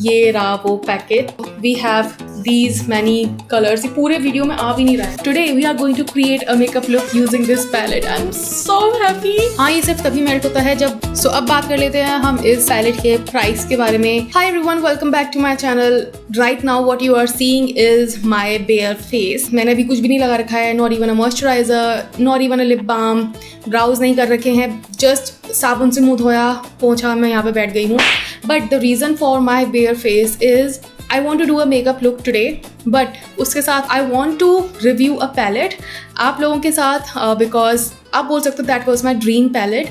ये रहा वो packet. We have these many colors. ये पूरे वीडियो में आ भी नहीं रहा है. Today we are going to create a makeup look using this palette. I'm so happy. हाँ, ये सिर्फ तभी मेल्ट होता है जब. So अब बात कर लेते हैं हम इस पैलेट के प्राइस के बारे में. Hi everyone, welcome back to my channel. Right now what you are seeing is my bare face. मैंने अभी कुछ भी नहीं लगा रखा है. Not even a moisturizer, not even a lip balm. Brows नहीं कर रखे हैं. जस्ट साबुन से मुंह धोया, पोंछा, मैं यहाँ पे बैठ गई हूँ. But the reason for my bare face is I want to do a makeup look today, but उसके साथ I want to review a palette आप लोगों के साथ because आप बोल सकते हो that was my dream palette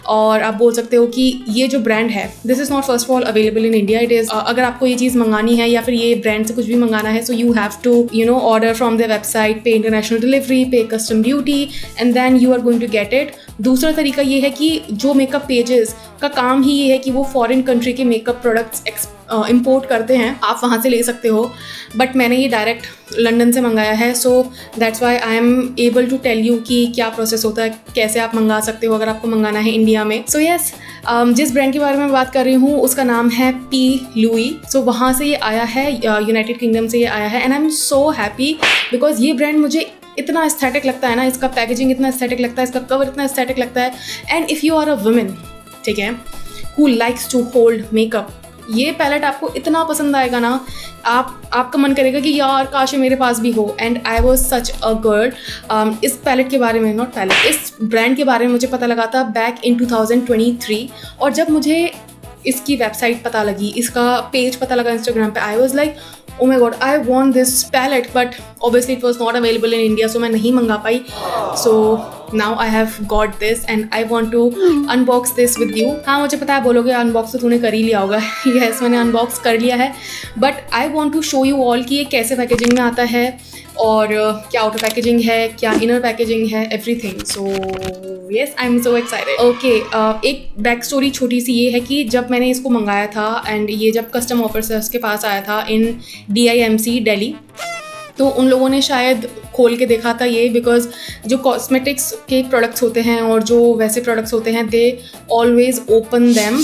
और आप बोल सकते हो कि ये जो ब्रांड है this is not first of all available in India. It is अगर आपको ये चीज़ मंगानी है या फिर ये ब्रांड से कुछ भी मंगाना है so you have to order from their website, pay international delivery, pay custom duty and then you are going to get it. दूसरा तरीका ये है कि जो मेकअप पेजेस का काम ही ये है कि वो फॉरेन कंट्री के मेकअप प्रोडक्ट्स इम्पोर्ट करते हैं, आप वहाँ से ले सकते हो. बट मैंने ये डायरेक्ट लंदन से मंगाया है so that's why I am able to tell you कि क्या प्रोसेस होता है, कैसे आप मंगा सकते हो अगर आपको मंगाना है इंडिया में. सो येस, जिस ब्रांड के बारे में बात कर रही हूँ उसका नाम है पी लुई. सो वहाँ से ये आया है, यूनाइटेड किंगडम से ये आया है and I am so happy because ये ब्रांड मुझे इतना एस्थेटिक लगता है ना, इसका पैकेजिंग इतना एस्थेटिक लगता है, इसका कवर इतना एस्थेटिक लगता है. And if you are a women, ठीक है, who likes to hold makeup, ये पैलेट आपको इतना पसंद आएगा ना, आपका मन करेगा कि यार काश मेरे पास भी हो. And I was such a girl. इस पैलेट के बारे में, नॉट पैलेट, इस ब्रांड के बारे में मुझे पता लगा था बैक इन 2023 और जब मुझे इसकी वेबसाइट पता लगी, इसका पेज पता लगा इंस्टाग्राम पे, I was like oh my god, I want this palette but obviously it was not available in India so मैं नहीं मंगा पाई. So now I have got this and I want to unbox this with you. हाँ, मुझे पता है बोलोगे unbox तो तूने कर ही लिया होगा. Yes, मैंने अनबॉक्स कर लिया है but I want to show you all कि ये कैसे पैकेजिंग में आता है और क्या आउटर पैकेजिंग है, क्या इनर पैकेजिंग है, everything. So yes, I am so excited. Okay, एक बैक स्टोरी छोटी सी ये है कि जब मैंने इसको मंगाया था एंड ये जब कस्टम ऑफिसर्स के पास आया था इन DIMC दिल्ली, तो उन लोगों ने शायद खोल के देखा था ये बिकॉज जो कॉस्मेटिक्स के प्रोडक्ट्स होते हैं और जो वैसे प्रोडक्ट्स होते हैं they always open them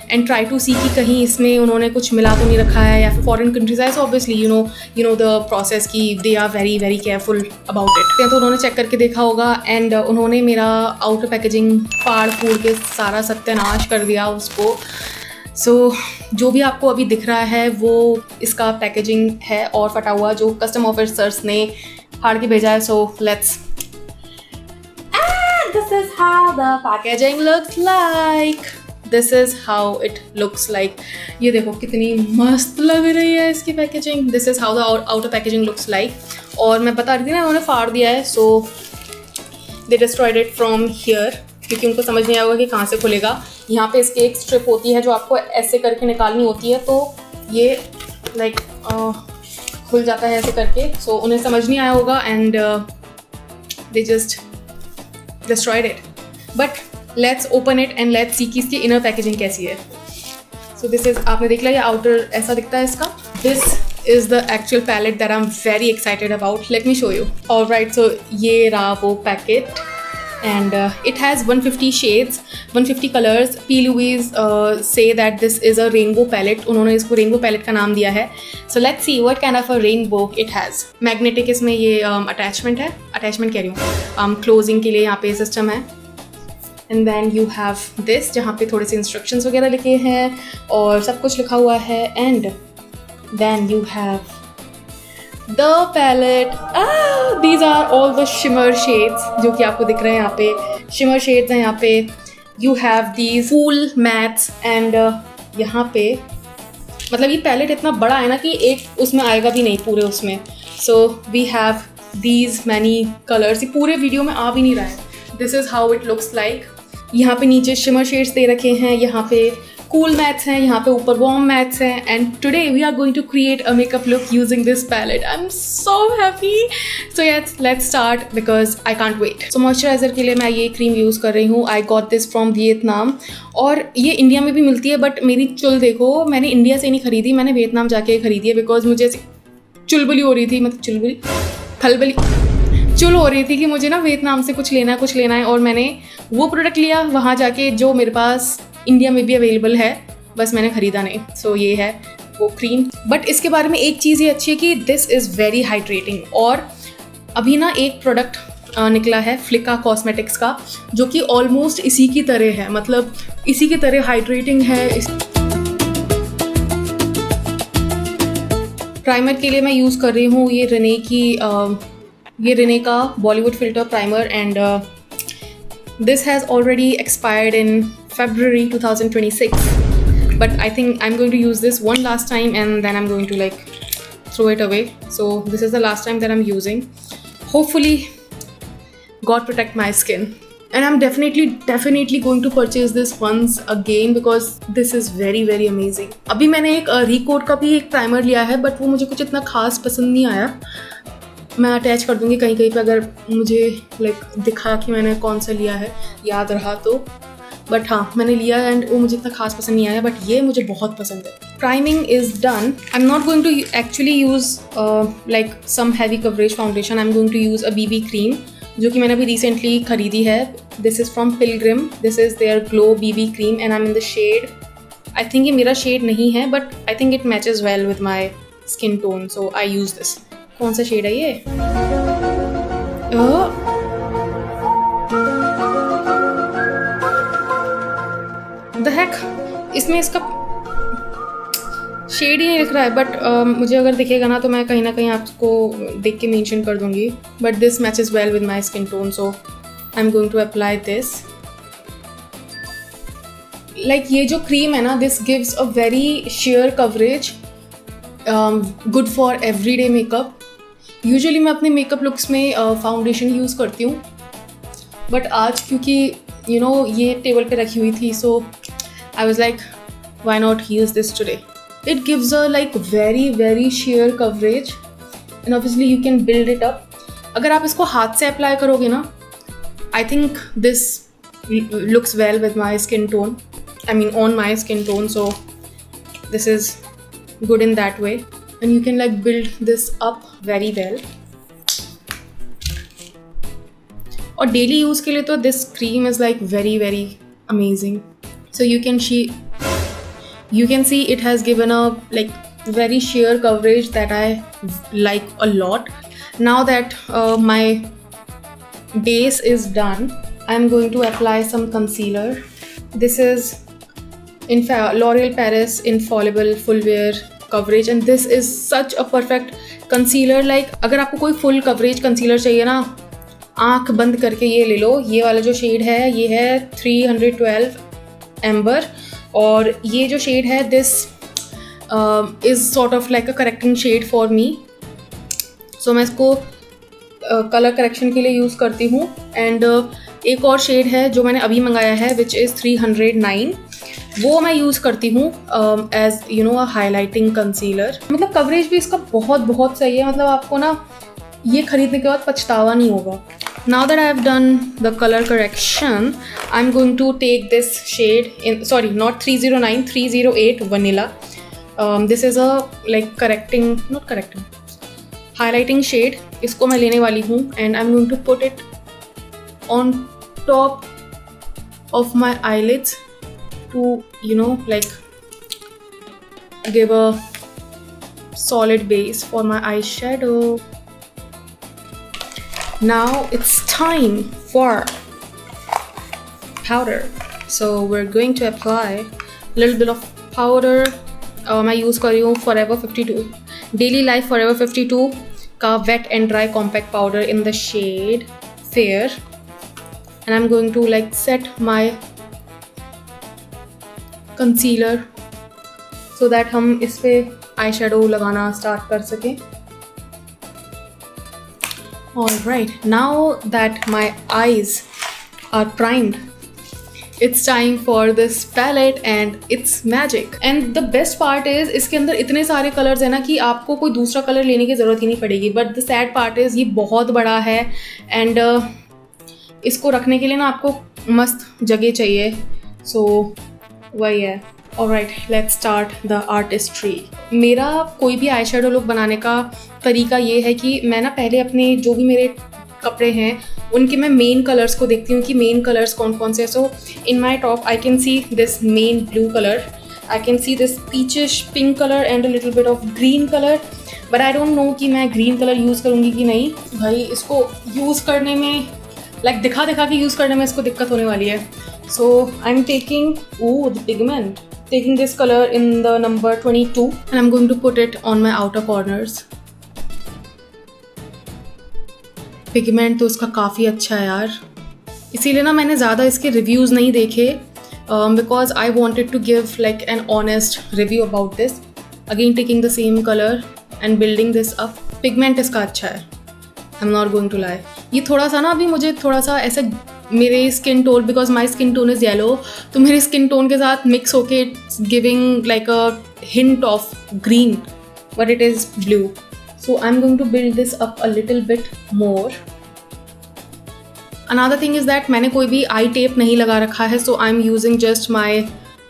and try to see कि कहीं इसमें उन्होंने कुछ मिला तो नहीं रखा है या फिर फॉरेन कंट्रीज है. So obviously you know the process कि they are very very careful about it. तो उन्होंने चेक करके देखा होगा एंड उन्होंने मेरा आउटर पैकेजिंग फाड़ फूड़ के सारा सत्यानाश कर दिया उसको. सो जो भी आपको अभी दिख रहा है वो इसका पैकेजिंग है और फटा हुआ जो कस्टम ऑफिसर्स ने फाड़ के भेजा है. So let's, this is how the packaging looks like. This is how it looks like. ये देखो कितनी मस्त लग रही है इसकी packaging. This is how the outer packaging looks like. और मैं बता रही थी ना उन्होंने फाड़ दिया है. So they destroyed it from here क्योंकि उनको समझ नहीं आएगा कि कहाँ से खुलेगा. यहाँ पे इसकी एक स्ट्रिप होती है जो आपको ऐसे करके निकालनी होती है तो ये लाइक खुल जाता है ऐसे करके. सो उन्हें समझ नहीं आया होगा and they just destroyed it. But let's open it and let's see कि इसकी इनर पैकेजिंग कैसी है. सो दिस इज, आपने देख लिया ये आउटर ऐसा दिखता है इसका. This is the actual palette that I am very excited about. Let me show you. Alright, so ये रहा वो packet and it has 150 shades, 150 colors. P. Louise say that this is a rainbow palette. उन्होंने इसको rainbow palette का नाम दिया है. So let's see what kind of a rainbow it has. Magnetic इसमें ये attachment है, attachment कह रही हूँ, closing के लिए यहाँ पे सिस्टम है. And then you have this जहाँ पे थोड़े से instructions वगैरह लिखे हैं और सब कुछ लिखा हुआ है. And then you have the palette. These are all the shimmer shades जो कि आपको दिख रहे हैं यहाँ पे. shimmer shades हैं यहाँ पे. You have these cool mattes and यहाँ पे मतलब ये पैलेट इतना बड़ा है ना कि एक उसमें आएगा भी नहीं पूरे उसमें. So we have these many colors. ये पूरे वीडियो में आ भी नहीं रहा है. This is how it looks like. यहाँ पे नीचे shimmer shades दे रखे हैं, यहाँ पे cool mattes हैं, यहाँ पे ऊपर warm mattes हैं. And today we are going to create a makeup look using this palette. I'm so happy. So yes, let's start because I can't wait. So moisturizer के लिए मैं ये क्रीम यूज़ कर रही हूँ. I got this from Vietnam और ये India में भी मिलती है बट मेरी चुल देखो, मैंने इंडिया से नहीं खरीदी, मैंने वियतनाम जाके खरीदी है बिकॉज मुझे चुलबुली हो रही थी, मतलब चुलबुली खलबली चुल हो रही थी कि मुझे ना वियतनाम से कुछ लेना है और मैंने वो प्रोडक्ट लिया वहाँ जाके जो मेरे पास इंडिया में भी अवेलेबल है, बस मैंने ख़रीदा नहीं. सो ये है वो क्रीम। बट इसके बारे में एक चीज़ ये अच्छी है कि दिस इज़ वेरी हाइड्रेटिंग। और अभी ना एक प्रोडक्ट निकला है फ्लिका कॉस्मेटिक्स का, जो कि ऑलमोस्ट इसी की तरह है, मतलब इसी की तरह हाइड्रेटिंग है। प्राइमर के लिए मैं यूज़ कर रही हूँ ये रेने का Bollywood filter primer, and this has already expired in February 2026, but I think I'm going to use this one last time and then I'm going to like throw it away. So this is the last time that I'm using. Hopefully God protect my skin, and I'm definitely going to purchase this once again because this is very amazing. अभी मैंने एक रिकोट का भी एक primer लिया है, but वो मुझे कुछ इतना खास पसंद नहीं आया। मैं अटैच कर दूंगी कहीं पे अगर मुझे दिखा कि मैंने कौन सा लिया है, याद रहा तो। बट हाँ, मैंने लिया एंड वो मुझे इतना खास पसंद नहीं आया, बट ये मुझे बहुत पसंद है। Priming is done. I am not going to actually use some heavy coverage foundation. I am going to use a BB cream, जो कि मैंने अभी रिसेंटली खरीदी है। This is from Pilgrim. This is their glow BB cream and I am in the shade, I think ये मेरा shade नहीं है, but I think it matches well with my skin tone, so I use this. कौन सा shade है ये? The heck, इसमें इसका शेड ही नहीं लिख रहा है, बट मुझे अगर दिखेगा ना तो मैं कहीं ना कहीं आपको देख के मेंशन कर दूंगी। But this matches well with my skin tone, so I am going to apply this. ये जो क्रीम है ना, this gives a very sheer coverage, good for everyday makeup. Usually मैं अपने मेकअप लुक्स में फाउंडेशन यूज़ करती हूँ, but आज क्योंकि ये टेबल पे रखी हुई थी, सो I was like, why not use this today? It gives a very sheer coverage, and obviously you can build it up. अगर आप इसको हाथ से अप्लाई करोगे ना, I think this looks well with my skin tone. I mean on my skin tone, so this is good in that way, and you can build this up very well. और daily use के लिए तो this cream is very amazing. So you can see it has given a very sheer coverage that I like a lot. Now that my base is done, I'm going to apply some concealer. This is L'Oreal Paris Infallible Full Wear Coverage, and this is such a perfect concealer. अगर आपको कोई full coverage concealer चाहिए ना, आँख बंद करके ये ले लो। ये वाला जो शेड है ये है 312 एम्बर, और ये जो शेड है this is sort of like a correcting shade for me. So मैं इसको कलर करेक्शन के लिए यूज़ करती हूँ। एंड एक और शेड है जो मैंने अभी मंगाया है, विच इज़ 309। वो मैं यूज़ करती हूँ एज अ हाईलाइटिंग कंसीलर। मतलब कवरेज भी इसका बहुत सही है, मतलब आपको ना ये खरीदने के बाद पछतावा नहीं होगा। Now that I have done the color correction, I'm going to take this shade in, sorry, not 309, 308 vanilla. This is a highlighting shade. इसको मैं लेने वाली हूँ and I'm going to put it on top of my eyelids to give a solid base for my eyeshadow. Now it's time for powder. So we're going to apply a little bit of powder. मैं use कर रही हूँ Forever 52 Daily Life Forever 52 का wet and dry compact powder in the shade Fair, and I'm going to set my concealer so that हम इस पे eyeshadow लगाना start कर सकें. Alright, now that my eyes are primed, it's time for this palette and its magic. And the best part is इसके अंदर इतने सारे कलर्स हैं ना कि आपको कोई दूसरा कलर लेने की ज़रूरत ही नहीं पड़ेगी. But the sad part is ये बहुत बड़ा है and इसको रखने के लिए ना आपको मस्त जगह चाहिए. So वही है. Alright, let's start the artistry. मेरा कोई भी आई शेडो लुक बनाने का तरीका ये है कि मैं ना पहले अपने जो भी मेरे कपड़े हैं उनके मैं मेन कलर्स को देखती हूँ कि मेन कलर्स कौन कौन से. So in my top I can see this main blue colour I can see this peachish pink color and a little bit of green color, but I don't know कि मैं green color use करूँगी कि नहीं. भाई इसको use करने में like दिखा के use करने में इसको दिक्कत होने वाली है. So I'm taking the pigment, taking this color in the number 22 and I'm going to put it on my outer corners. Pigment तो उसका काफ़ी अच्छा है यार, इसीलिए ना मैंने ज़्यादा इसके रिव्यूज़ नहीं देखे, because I wanted to give like an honest review about this. Again taking the same colour and building this up. Pigment इसका अच्छा है, I am not going to lie. ये थोड़ा सा ना अभी मुझे थोड़ा सा ऐसे मेरे skin tone, because my skin tone is yellow, तो मेरे स्किन टोन के साथ मिक्स होके it's giving like a hint of green, but it is blue. So I'm going to build this up a little bit more. Another thing is that मैंने कोई भी eye tape नहीं लगा रखा है, so I'm using just my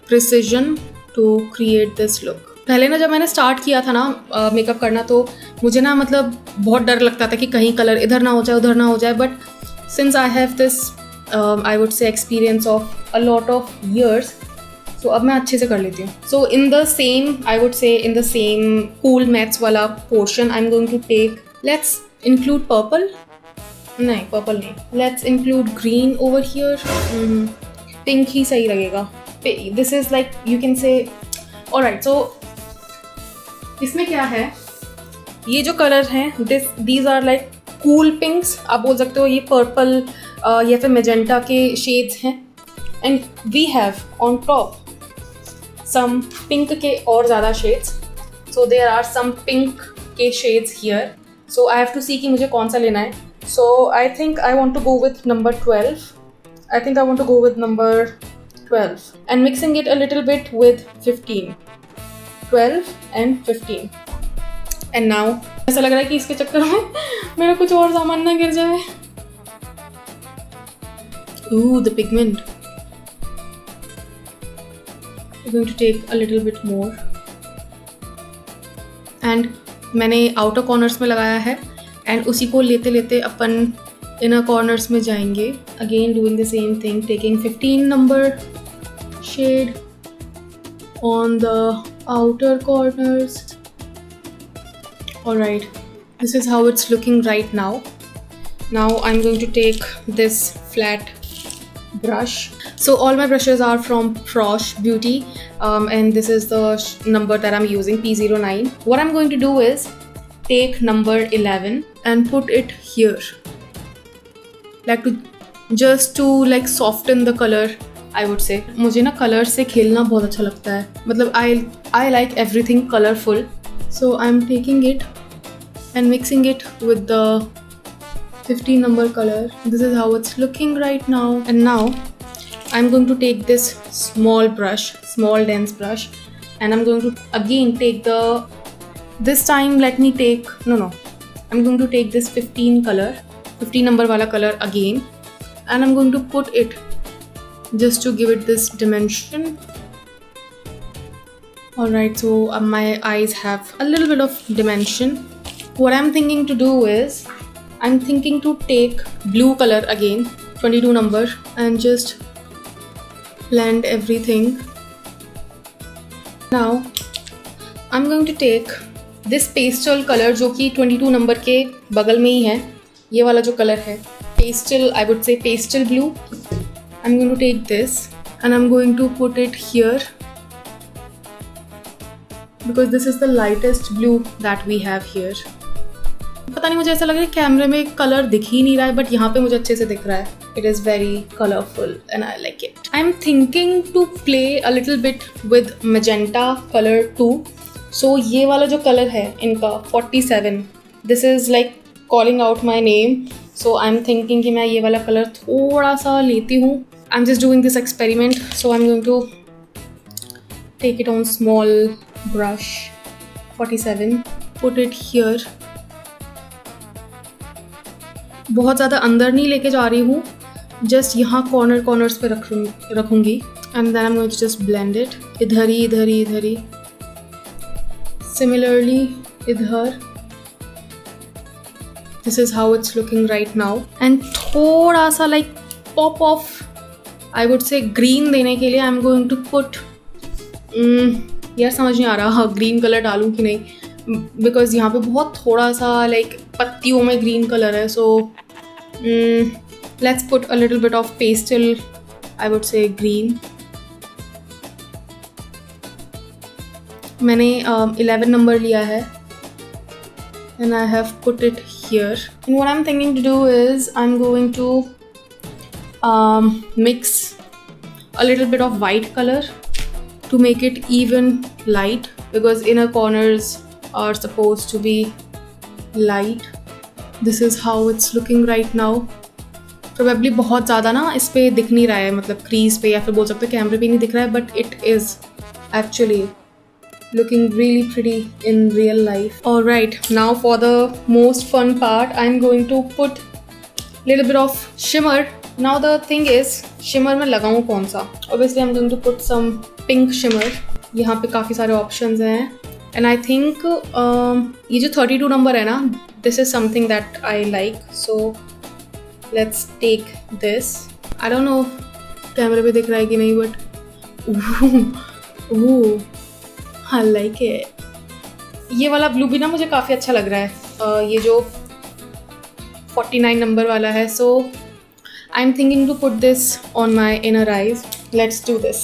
precision to create this look. पहले ना जब मैंने स्टार्ट किया था ना मेकअप करना, तो मुझे ना मतलब बहुत डर लगता था कि कहीं कलर इधर ना हो जाए उधर ना हो जाए, but since I have this I would say experience of a lot of years, तो अब मैं अच्छे से कर लेती हूँ. So in the same, I would say in the same cool maths वाला portion, I am going to take, let's include purple, नहीं पर्पल नहीं, let's include green over here. Pink ही सही लगेगा. This is like you can say. Alright, so इसमें क्या है, ये जो कलर हैं these are like cool pinks, आप बोल सकते हो. ये पर्पल या फिर मेजेंटा के शेड्स हैं, and we have on top some pink के और ज़्यादा shades. So there are some pink के shades here. So I have to see कि मुझे कौन सा लेना है. So I think I want to go with number 12. I think I want to go with number 12 and mixing it a little bit with 15. 12 and 15. And now ऐसा लग रहा है कि इसके चक्कर में मेरा कुछ और सामान ना गिर जाए. Ooh, the pigment. I'm going to take a little bit more. And मैंने outer corners में लगाया है, and उसी को लेते लेते अपन inner corners में जाएंगे. Again doing the same thing, taking 15 number shade on the outer corners. Alright, this is how it's looking right now. Now I'm going to take this flat brush. So all my brushes are from Frosh Beauty, and this is the number that I'm using, P09. What I'm going to do is take number 11 and put it here, like to like soften the color, I would say. मुझे ना color से खेलना बहुत अच्छा लगता है, मतलब I like everything colorful. So I'm taking it and mixing it with the 15 number color. This is how it's looking right now. And now I'm going to take this small brush, small dense brush, and I'm going to again take this time let me take, I'm going to take this 15 color, 15 number wala color again, and I'm going to put it just to give it this dimension. Alright, so my eyes have a little bit of dimension. What I'm thinking to do is I'm thinking to take blue color again, 22 number, and just blend everything. Now I'm going to take this pastel color जो कि 22 number के बगल में ही है. ये वाला जो color है pastel, I would say pastel blue. I'm going to take this and I'm going to put it here because this is the lightest blue that we have here. पता नहीं, मुझे ऐसा लग रहा है कैमरे में कलर दिख ही नहीं रहा है, बट यहाँ पे मुझे अच्छे से दिख रहा है. It is very colourful and I like it. I am thinking to play a little bit with magenta colour 2. सो ये वाला जो कलर है इनका 47, this is like calling out my name. So I am thinking कि मैं ये वाला कलर थोड़ा सा लेती हूँ. I am just doing this experiment. So I am going to take it on small brush 47, put it here. बहुत ज़्यादा अंदर नहीं लेके जा रही हूँ, जस्ट यहाँ कॉर्नर्स पे रखूँगी. And then I am going to just blend it. इधर ही सिमिलरली इधर. This is how it's looking right now. And थोड़ा सा like pop off, I would say green देने के लिए I am going to put यार समझ नहीं आ रहा हाँ ग्रीन कलर डालूँ कि नहीं, बिकॉज यहाँ पे बहुत थोड़ा सा लाइक पत्तियों में ग्रीन कलर है. So let's put a little bit of pastel, I would say green. मैंने 11 नंबर लिया है and I have put it here. And what I'm thinking to do is I'm going to mix a little bit of white color to make it even light, because inner corners are supposed to be light. This is how it's looking right now. Probably बहुत ज़्यादा ना इस पे दिख नहीं रहा है, मतलब क्रीज पे, या फिर बोल सकते हो कैमरे पे नहीं दिख रहा है, but it is actually looking really pretty in real life. Alright, now for the most fun part, I'm going to put little bit of shimmer. Now the thing is, shimmer में लगाऊँ कौन सा? Obviously I'm going to put some pink shimmer. यहाँ पे काफ़ी सारे options हैं. And I think ये जो 32 number है ना, this is something that I like. So let's take this. I don't know कैमरे पे दिख रहा है कि नहीं, but ooh, I like it. ये वाला ब्लू भी ना मुझे काफ़ी अच्छा लग रहा है, ये जो 49 नंबर वाला है. So I am thinking to put this on my inner eyes. Let's do this.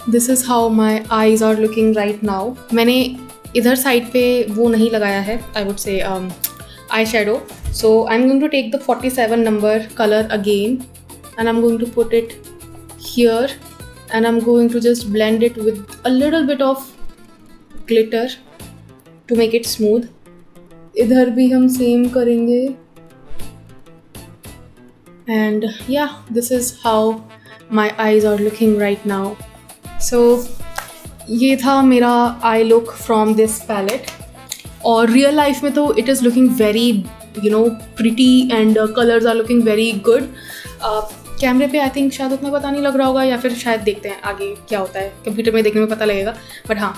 This is how my eyes are looking right now. मैंने इधर साइड पे वो नहीं लगाया है, I would say eyeshadow. So I'm going to take the 47 number color again and I'm going to put it here and I'm going to just blend it with a little bit of glitter to make it smooth. इधर भी हम same करेंगे. And yeah, this is how my eyes are looking right now. So ये था मेरा eye look from this palette. और real life में तो it is looking very pretty and colours are looking very good. कैमरे पे I think शायद उतना पता नहीं लग रहा होगा, या फिर शायद देखते हैं आगे क्या होता है, कंप्यूटर में देखने में पता लगेगा. बट हाँ,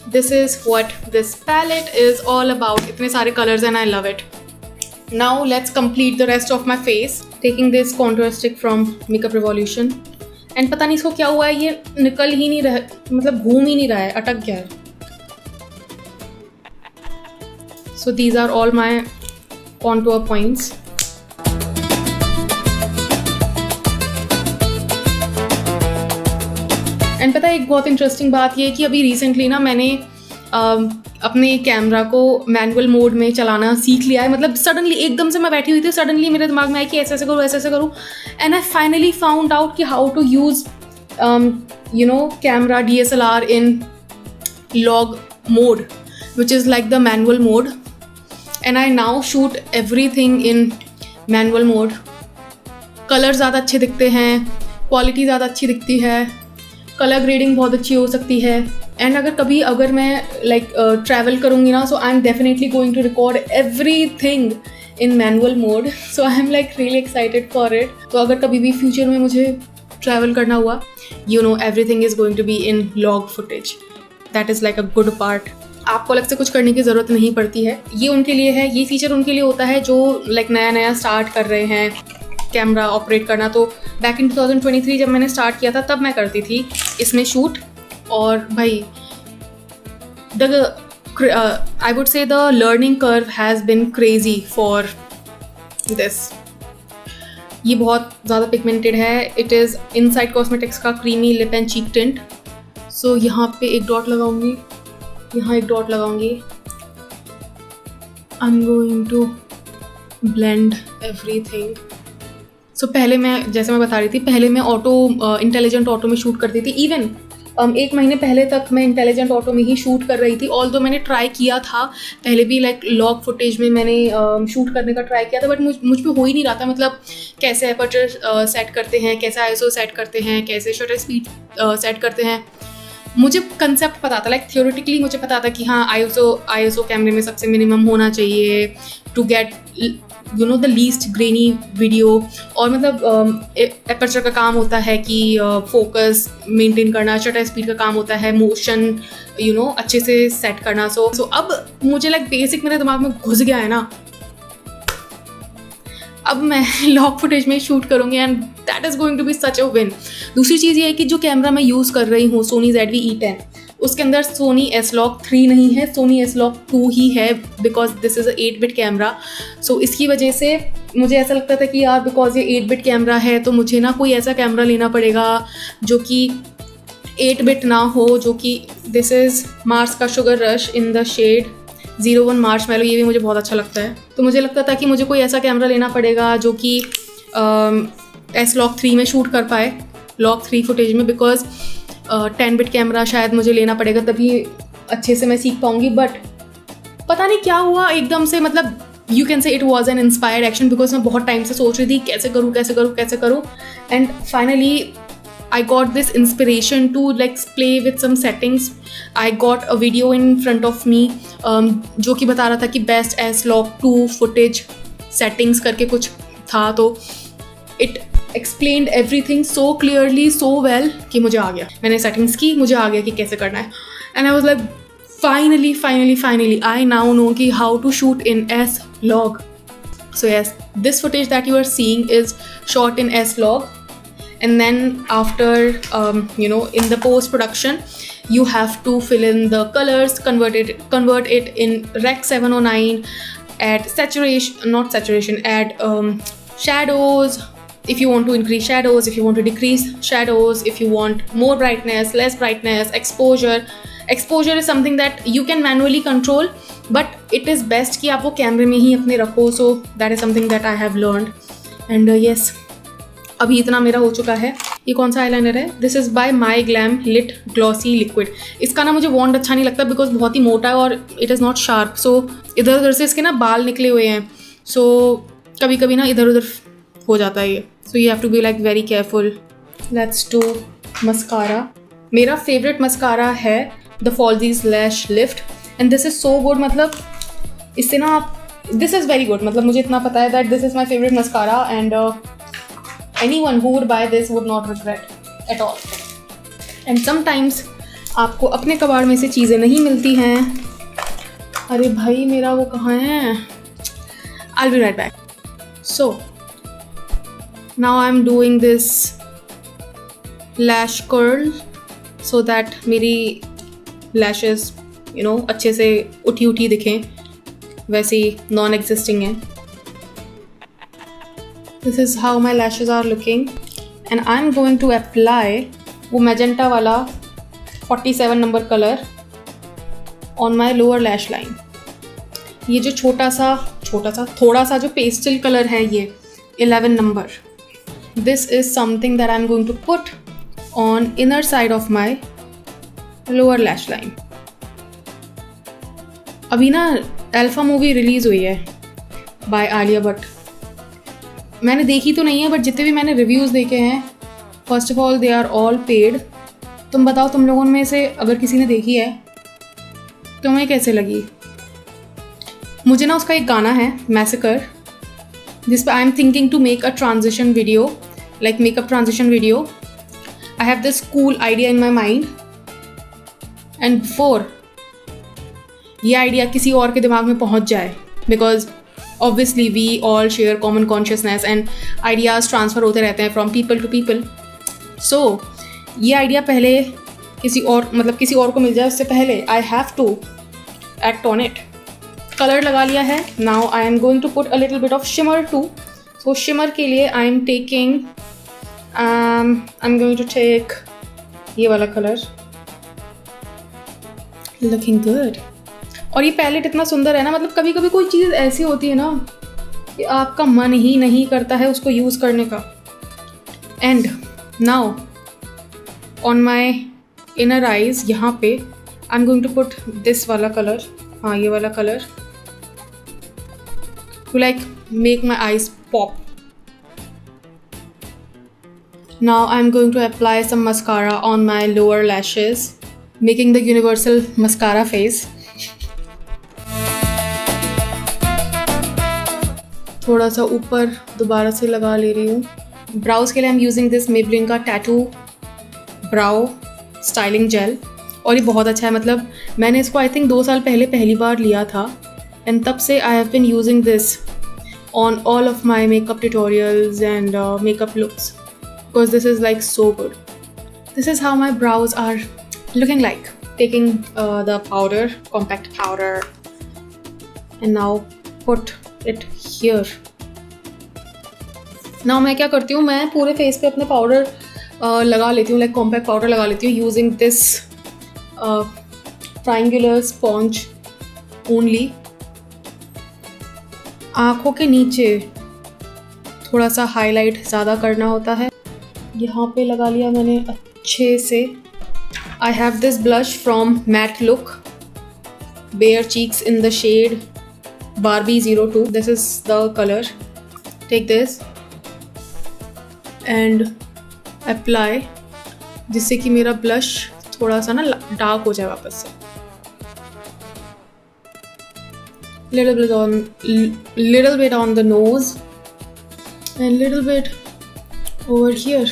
this is what this palette is all about. इतने सारे colours and I love it. Now let's complete the rest of my face taking this contour stick from Makeup Revolution. And पता नहीं इसको क्या हुआ है, ये निकल ही नहीं रहा, मतलब घूम ही नहीं रहा है, अटक गया है. So these are all my contour points. And पता है एक बहुत इंटरेस्टिंग बात ये है कि अभी रिसेंटली ना मैंने अपने कैमरा को मैनुअल मोड में चलाना सीख लिया है. मतलब सडनली एकदम से मैं बैठी हुई थी, सडनली मेरे दिमाग में आया कि ऐसे ऐसे करूँ, ऐसे ऐसे करूँ. And I finally found out कि how to use camera DSLR in log mode, which is like the manual mode. And I now shoot everything in manual mode. Colour ज़्यादा अच्छे दिखते हैं, क्वालिटी ज़्यादा अच्छी दिखती है, कलर ग्रेडिंग बहुत अच्छी हो सकती है. एंड अगर मैं लाइक ट्रैवल करूँगी ना, so I am definitely going to record everything in manual mode. So I am like really excited for it. तो अगर कभी भी फ्यूचर में मुझे ट्रैवल करना हुआ, everything is going to be in log footage. That is like a good part. आपको अलग से कुछ करने की ज़रूरत नहीं पड़ती है. ये उनके लिए है, ये फीचर उनके लिए होता है जो लाइक नया स्टार्ट कर रहे हैं कैमरा ऑपरेट करना. तो बैक इन 2023 जब मैंने स्टार्ट किया था तब मैं करती थी इसमें शूट. और भाई I would say the learning curve has been crazy for this. ये बहुत ज़्यादा पिगमेंटेड है. इट इज़ इनसाइड कॉस्मेटिक्स का creamy lip and cheek tint. So यहाँ पे एक डॉट लगाऊंगी, यहाँ एक डॉट लगाऊंगी. I am going to blend everything. So पहले जैसे मैं बता रही थी, पहले मैं इंटेलिजेंट ऑटो में शूट करती थी. इवन 1 महीने पहले तक मैं इंटेलिजेंट ऑटो में ही शूट कर रही थी. ऑल्दो मैंने ट्राई किया था पहले भी, लाइक लॉग फुटेज में मैंने शूट करने का ट्राई किया था, बट मुझ पे हो ही नहीं रहा था. मतलब कैसे एपर्चर सेट करते हैं, कैसे ISO सेट करते हैं, कैसे शटर स्पीड सेट करते हैं, मुझे कंसेप्ट पता था. लाइक थियोरेटिकली मुझे पता था कि हाँ ISO कैमरे में सबसे मिनिमम होना चाहिए to get the least grainy video. और मतलब एपर्चर का काम होता है कि फोकस मेंटेन करना, शटर स्पीड का काम होता है मोशन अच्छे से सेट करना. सो अब मुझे लाइक बेसिक मेरे दिमाग में घुस गया है ना. अब मैं लॉक फुटेज में शूट करूँगी and that is going to be such a win. दूसरी चीज़ ये है कि जो कैमरा मैं यूज़ कर रही हूँ सोनी ZV-E10, उसके अंदर सोनी S-Log3 नहीं है, सोनी S-Log2 ही है, because this is a 8-bit camera. So इसकी वजह से मुझे ऐसा लगता था कि यार बिकॉज ये 8-bit कैमरा है तो मुझे ना कोई ऐसा कैमरा लेना पड़ेगा जो कि 8-bit ना हो, जो कि दिस इज़ मार्स का sugar rush in the shade 01 marshmallow, ये भी मुझे बहुत अच्छा लगता है। तो मुझे लगता था कि मुझे कोई ऐसा कैमरा लेना पड़ेगा जो कि S-Log3 में शूट कर पाए, Log3 फुटेज में, बिकॉज 10-bit कैमरा शायद मुझे लेना पड़ेगा तभी अच्छे से मैं सीख पाऊँगी। बट पता नहीं क्या हुआ एकदम से, मतलब यू कैन से it was an inspired action, because मैं बहुत टाइम से सोच रही थी कैसे करूँ and finally I got this inspiration to like play with some settings. I got a video in front of me जो कि बता रहा था कि बेस्ट S-Log2 footage settings करके कुछ था, तो it explained everything so clearly, so well कि मुझे आ गया। मैंने settings की, मुझे आ गया कि कैसे करना है, and I was like finally I now know कि how to shoot in S-Log. So yes, this footage that you are seeing is shot in S-Log. And then after, in the post-production, you have to fill in the colors, convert it in Rec 709, add add shadows, if you want to increase shadows, if you want to decrease shadows, if you want more brightness, less brightness, exposure. Exposure is something that you can manually control, but it is best कि आप वो कैमरे में ही अपने रखो, so that is something that I have learned. And yes, अभी इतना मेरा हो चुका है। ये कौन सा आईलाइनर है? This is by MyGlamm lit glossy liquid. इसका ना मुझे वॉन्ड अच्छा नहीं लगता बिकॉज बहुत ही मोटा है और इट इज़ नॉट शार्प, सो इधर उधर से इसके ना बाल निकले हुए हैं, सो कभी कभी ना इधर उधर हो जाता है ये, so you have to be like very careful. Let's do mascara. मेरा फेवरेट मस्कारा है the Falsies lash lift and this is so good. मतलब इससे ना आप, दिस इज़ वेरी गुड, मतलब मुझे इतना पता है that this is my favourite mascara and anyone who would buy this would not regret at all. And sometimes आपको अपने कबाड़ में से चीज़ें नहीं मिलती हैं। अरे भाई मेरा वो कहाँ है? I'll be right back. So now I'm doing this lash curl so that मेरी lashes अच्छे से उठी दिखें, वैसे नॉन एग्जिस्टिंग हैं। This is how my lashes are looking and I'm going to apply वो magenta वाला 47 number color on my lower lash line. ये जो थोड़ा सा जो pastel color है ये 11 number. This is something that I'm going to put on inner side of my lower lash line. अभी ना अल्फा मूवी रिलीज़ हुई है by आलिया भट्ट। मैंने देखी तो नहीं है बट जितने भी मैंने रिव्यूज़ देखे हैं, first of all they are all paid. तुम बताओ तुम लोगों में से अगर किसी ने देखी है तुम्हें कैसे लगी? मुझे ना उसका एक गाना है मैसेकर, जिस पर I am thinking to make a transition video, like makeup transition video. I have this cool idea in my mind and before ये आइडिया किसी और के दिमाग में पहुंच जाए, because obviously we all share common consciousness and ideas transfer होते रहते हैं from people to people. So ये idea पहले किसी और को मिल जाए उससे पहले I have to act on it. Color लगा लिया है. Now I am going to put a little bit of shimmer too. So shimmer के लिए I am taking I'm going to take ये वाला color. Looking good. और ये palette इतना सुंदर है ना, मतलब कभी कभी कोई चीज़ ऐसी होती है ना कि आपका मन ही नहीं करता है उसको यूज़ करने का। And now on my inner eyes यहाँ पे I am going to put this वाला कलर, हाँ ये वाला colour, to like make my eyes pop. Now I am going to apply some mascara on my lower lashes, making the universal mascara face. थोड़ा सा ऊपर दोबारा से लगा ले रही हूँ। ब्राउज के लिए I am using this Maybelline का टैटू ब्राउ स्टाइलिंग जेल और ये बहुत अच्छा है। मतलब मैंने इसको आई थिंक 2 साल पहले पहली बार लिया था एंड तब से I have been using this on all of my makeup tutorials and makeup looks because this is like so good. This is how my brows are looking like. Taking the powder, compact powder, and now put it here. Now मैं क्या करती हूँ, मैं पूरे face पे अपने powder लगा लेती हूँ, लाइक कॉम्पैक्ट पाउडर लगा लेती हूँ using this triangular sponge only. आँखों के नीचे थोड़ा सा हाईलाइट ज़्यादा करना होता है. यहाँ पे लगा लिया मैंने अच्छे से. I have this blush from matte look, bare cheeks in the shade Barbie 02. This is the colour. Take this and apply, जिससे कि मेरा ब्लश थोड़ा सा ना डार्क हो जाए वापस से. little bit on the nose and little bit over here.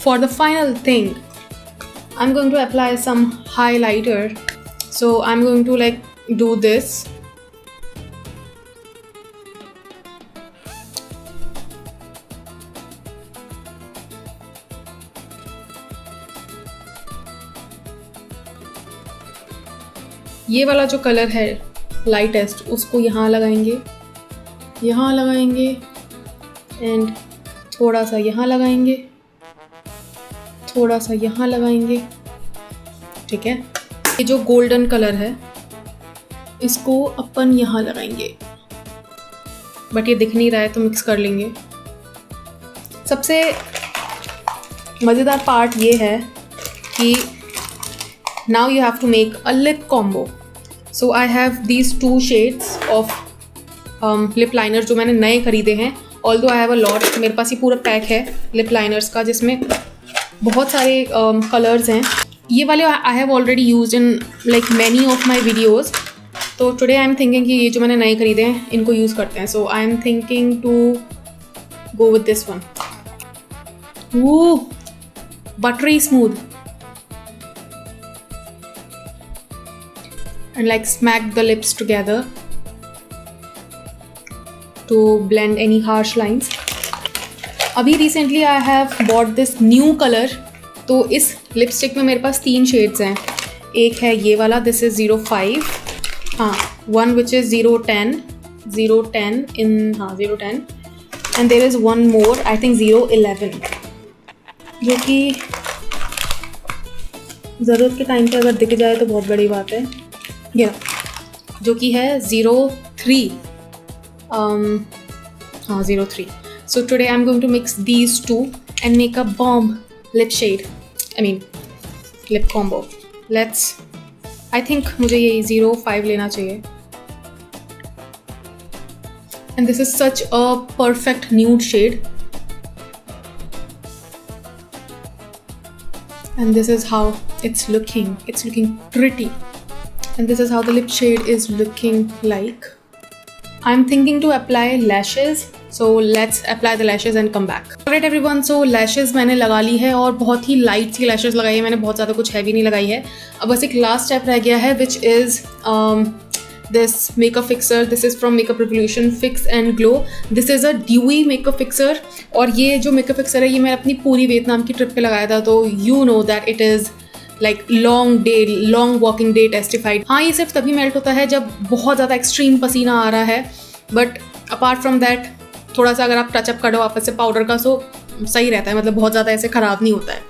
For the final thing, I'm going to apply some highlighter. So I'm going to like do this. ये वाला जो कलर है लाइटेस्ट, उसको यहाँ लगाएंगे एंड थोड़ा सा यहाँ लगाएंगे, थोड़ा सा यहाँ लगाएंगे. ठीक है. ये जो गोल्डन कलर है इसको अपन यहाँ लगाएंगे, बट ये दिख नहीं रहा है तो मिक्स कर लेंगे. सबसे मज़ेदार पार्ट ये है कि now you have to make a lip combo. So I have these 2 shades of lip liner जो मैंने नए खरीदे हैं. Although I have a lot, मेरे पास ये पूरा पैक है lip liners का जिसमें बहुत सारे कलर्स हैं. ये वाले I have already used in like many of my videos. तो today I am thinking कि ये जो मैंने नए खरीदे हैं इनको यूज़ करते हैं. So I am thinking to go with this one. Ooh, buttery smooth. And like smack the lips together to blend any harsh lines. अभी recently I have bought this new color. तो इस lipstick में मेरे पास 3 shades हैं. एक है ये वाला, this is 05. हाँ, one which is 010 in 010 and there is one more I think 011 जो कि ज़रूरत के टाइम पे अगर दिख जाए तो बहुत बड़ी बात है. ये जो कि है 03. हाँ 03. So today I'm going to mix these two and make a bomb lip shade. I mean lip combo. Let's. I think मुझे ये 05 लेना चाहिए. And this is such a perfect nude shade. And this is how it's looking. It's looking pretty. And this is how the lip shade is looking like. I'm thinking to apply lashes. So let's apply the lashes and come back. Alright everyone, so lashes मैंने लगा ली है और बहुत ही light सी lashes लगाई है मैंने, बहुत ज़्यादा कुछ हैवी नहीं लगाई है. अब बस एक लास्ट स्टेप रह गया है which is this makeup fixer. This is from Makeup Revolution Fix and Glow. This is a dewy makeup fixer. और ये जो makeup fixer है ये मैंने अपनी पूरी वियतनाम की ट्रिप पे लगाया था, तो you know that it is like long walking day testified. हाँ, ये सिर्फ तभी मेल्ट होता है जब बहुत ज़्यादा एक्सट्रीम पसीना आ रहा है, बट अपार्ट फ्रॉम दैट थोड़ा सा अगर आप टचअप करो वापस से पाउडर का तो सही रहता है, मतलब बहुत ज़्यादा ऐसे ख़राब नहीं होता है.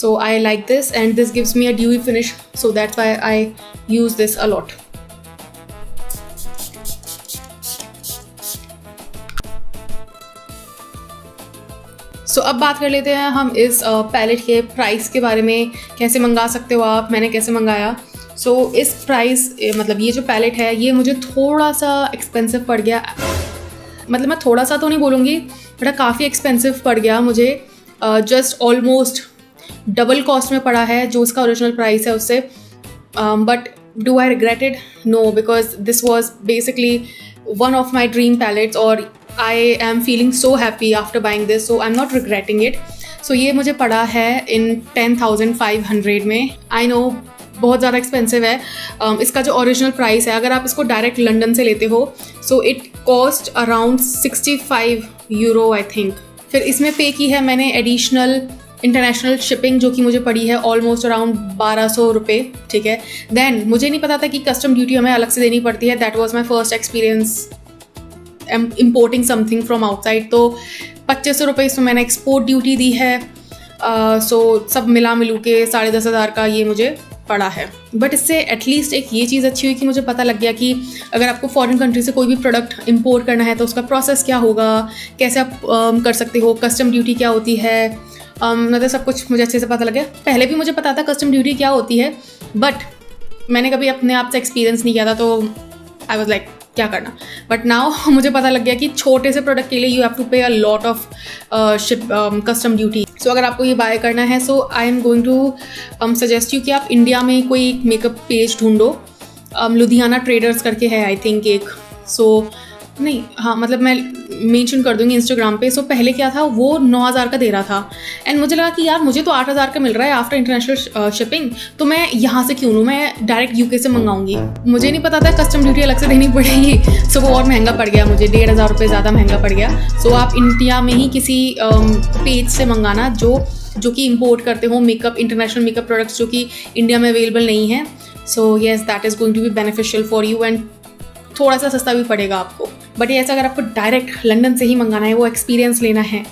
So I like this and this gives me a dewy finish, so that's why I use this a lot. So अब बात कर लेते हैं हम इस पैलेट के प्राइस के बारे में. कैसे मंगा सकते हो आप, मैंने कैसे मंगाया. सो इस प्राइस मतलब ये जो पैलेट है ये मुझे थोड़ा सा एक्सपेंसिव पड़ गया. मतलब मैं थोड़ा सा तो नहीं बोलूँगी, बट काफ़ी एक्सपेंसिव पड़ गया मुझे. जस्ट ऑलमोस्ट डबल कॉस्ट में पड़ा है जो इसका ओरिजिनल प्राइस है उससे. But do I regret it? No, because this was basically one of my dream palettes और I am feeling so happy after buying this, so I'm not regretting it. So ये मुझे पड़ा है in 10,500 में. I know बहुत ज़्यादा expensive है. इसका जो ओरिजिनल प्राइस है अगर आप इसको डायरेक्ट लंदन से लेते हो, so it cost around 65 euro I think. फिर इसमें पे की है मैंने एडिशनल इंटरनेशनल शिपिंग, जो कि मुझे पड़ी है ऑलमोस्ट अराउंड 1200 रुपये, ठीक है। देन मुझे नहीं पता था कि कस्टम ड्यूटी हमें अलग से देनी पड़ती है। That was my first experience importing something from outside. तो 2500 रुपये इसमें मैंने एक्सपोर्ट ड्यूटी दी है। सो सब मिला मिलू के 10,500 का ये मुझे पड़ा है। बट इससे एटलीस्ट एक ये चीज़ अच्छी हुई कि मुझे पता लग गया कि अगर आपको फॉरेन कंट्री से कोई भी प्रोडक्ट इंपोर्ट करना है तो उसका प्रोसेस क्या होगा, कैसे आप कर सकते हो, कस्टम ड्यूटी क्या होती है, मतलब सब कुछ मुझे अच्छे से पता लग गया। पहले भी मुझे पता था कस्टम ड्यूटी क्या होती है, बट मैंने कभी अपने आप से एक्सपीरियंस नहीं किया था, तो आई वॉज लाइक क्या करना। बट नाउ मुझे पता लग गया कि छोटे से प्रोडक्ट के लिए you have to pay a lot of custom duty. So अगर आपको ये बाय करना है, so I am going to suggest you कि आप इंडिया में कोई एक मेकअप पेज ढूंढो। लुधियाना ट्रेडर्स करके है आई थिंक एक, सो नहीं हाँ मतलब मैं मेंशन कर दूंगी इंस्टाग्राम पे। सो पहले क्या था, वो 9,000 का दे रहा था एंड मुझे लगा कि यार मुझे तो 8,000 का मिल रहा है आफ्टर इंटरनेशनल शिपिंग, तो मैं यहाँ से क्यों लूँ, मैं डायरेक्ट यूके से मंगाऊंगी। मुझे नहीं पता था कस्टम ड्यूटी अलग से देनी पड़ेगी। सो वो और महंगा पड़ गया मुझे, 1,500 रुपये ज़्यादा महंगा पड़ गया। सो आप इंडिया में ही किसी पेज से मंगाना जो कि इम्पोर्ट करते हो मेकअप, इंटरनेशनल मेकअप प्रोडक्ट्स जो कि इंडिया में अवेलेबल नहीं है। So yes, that is going to be beneficial for you and थोड़ा सा सस्ता भी पड़ेगा आपको। बट ये ऐसा अगर आपको डायरेक्ट लंदन से ही मंगाना है, वो एक्सपीरियंस लेना है,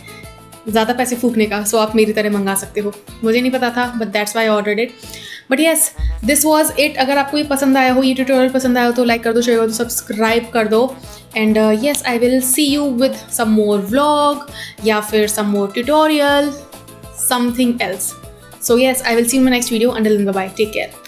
ज़्यादा पैसे फूकने का, सो आप मेरी तरह मंगा सकते हो। मुझे नहीं पता था, but that's why I ordered it. But yes, this was it. अगर आपको ये पसंद आया हो, ये ट्यूटोरियल पसंद आया हो, तो लाइक कर दो, शेयर कर दो, सब्सक्राइब कर दो। And yes, I will see you with some more vlog या फिर some more tutorial, something else. So yes, I will see you in my next video. Until then, bye bye, take care.